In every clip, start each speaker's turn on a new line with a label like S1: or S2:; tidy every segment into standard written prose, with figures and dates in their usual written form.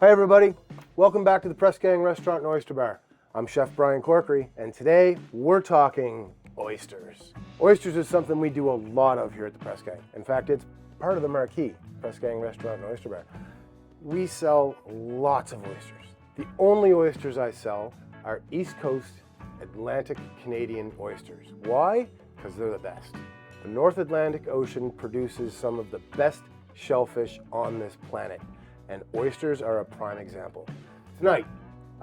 S1: Hi everybody, welcome back to the Press Gang Restaurant and Oyster Bar. I'm Chef Brian Corkery, and today we're talking oysters. Oysters is something we do a lot of here at the Press Gang. In fact, it's part of the marquee, Press Gang Restaurant and Oyster Bar. We sell lots of oysters. The only oysters I sell are East Coast Atlantic Canadian oysters. Why? Because they're the best. The North Atlantic Ocean produces some of the best shellfish on this planet, and oysters are a prime example. Tonight,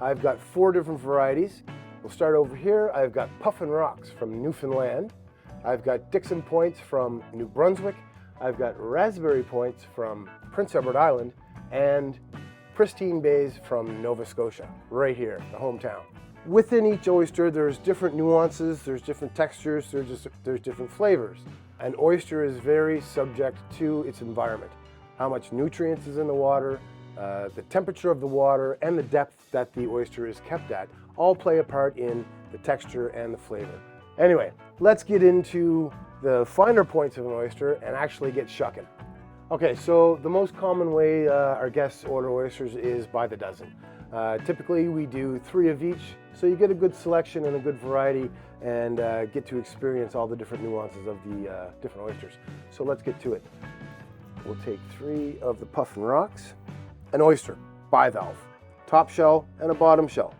S1: I've got 4 different varieties. We'll start over here. I've got Puffin Rocks from Newfoundland. I've got Dixon Points from New Brunswick. I've got Raspberry Points from Prince Edward Island, and Pristine Bays from Nova Scotia, right here, the hometown. Within each oyster, there's different nuances, there's different textures, there's different flavors. An oyster is very subject to its environment. How much nutrients is in the water, the temperature of the water, and the depth that the oyster is kept at all play a part in the texture and the flavor. Anyway, let's get into the finer points of an oyster and actually get shucking. Okay, so the most common way our guests order oysters is by the dozen. Typically we do 3 of each, so you get a good selection and a good variety and get to experience all the different nuances of the different oysters. So let's get to it. We'll take 3 of the Puffin Rocks. An oyster, bivalve, top shell and a bottom shell.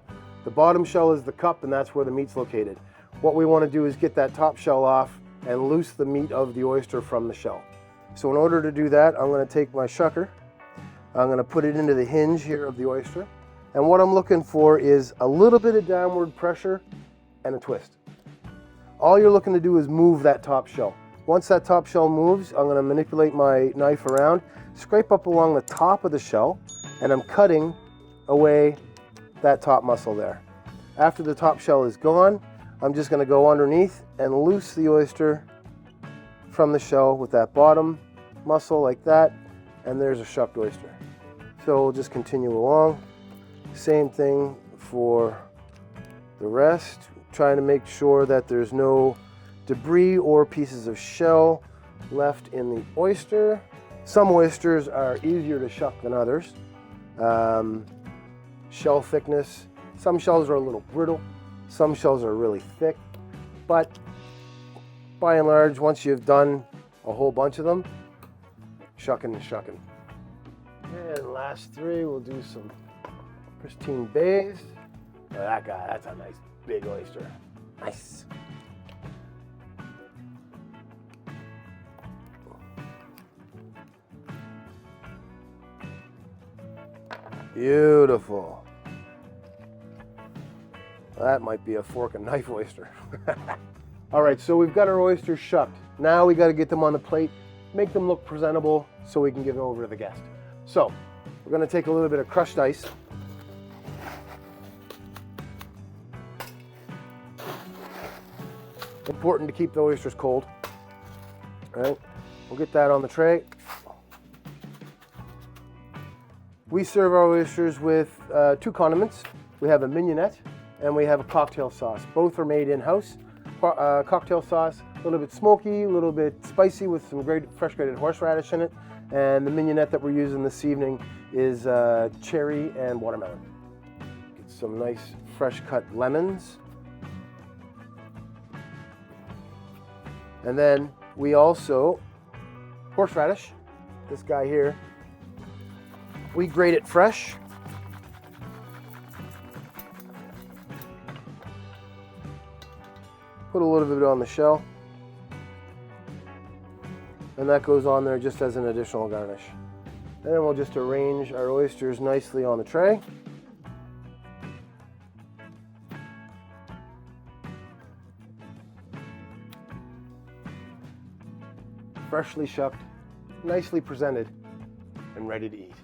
S1: The bottom shell is the cup, and that's where the meat's located. What we want to do is get that top shell off and loose the meat of the oyster from the shell. So in order to do that, I'm going to take my shucker, I'm going to put it into the hinge here of the oyster, and what I'm looking for is a little bit of downward pressure and a twist. All you're looking to do is move that top shell. Once that top shell moves, I'm going to manipulate my knife around, scrape up along the top of the shell, and I'm cutting away that top muscle there. After the top shell is gone, I'm just going to go underneath and loose the oyster from the shell with that bottom muscle like that, and there's a shucked oyster. So we'll just continue along. Same thing for the rest, trying to make sure that there's no debris or pieces of shell left in the oyster. Some oysters are easier to shuck than others. Shell thickness, some shells are a little brittle, some shells are really thick, but by and large, once you've done a whole bunch of them, shucking and shucking. And last 3, we'll do some Pristine Bays. Oh, that guy, that's a nice big oyster. Nice. Beautiful. That might be a fork and knife oyster. All right, so we've got our oysters shucked. Now we got to get them on the plate, make them look presentable so we can give them over to the guest. So we're going to take a little bit of crushed ice. Important to keep the oysters cold. All right, we'll get that on the tray. We serve our oysters with 2 condiments. We have a mignonette and we have a cocktail sauce. Both are made in-house. Cocktail sauce, a little bit smoky, a little bit spicy with some great fresh grated horseradish in it. And the mignonette that we're using this evening is cherry and watermelon. Get some nice fresh cut lemons. And then we also, horseradish, this guy here, we grate it fresh. Put a little bit on the shell. And that goes on there just as an additional garnish. And then we'll just arrange our oysters nicely on the tray. Freshly shucked, nicely presented, and ready to eat.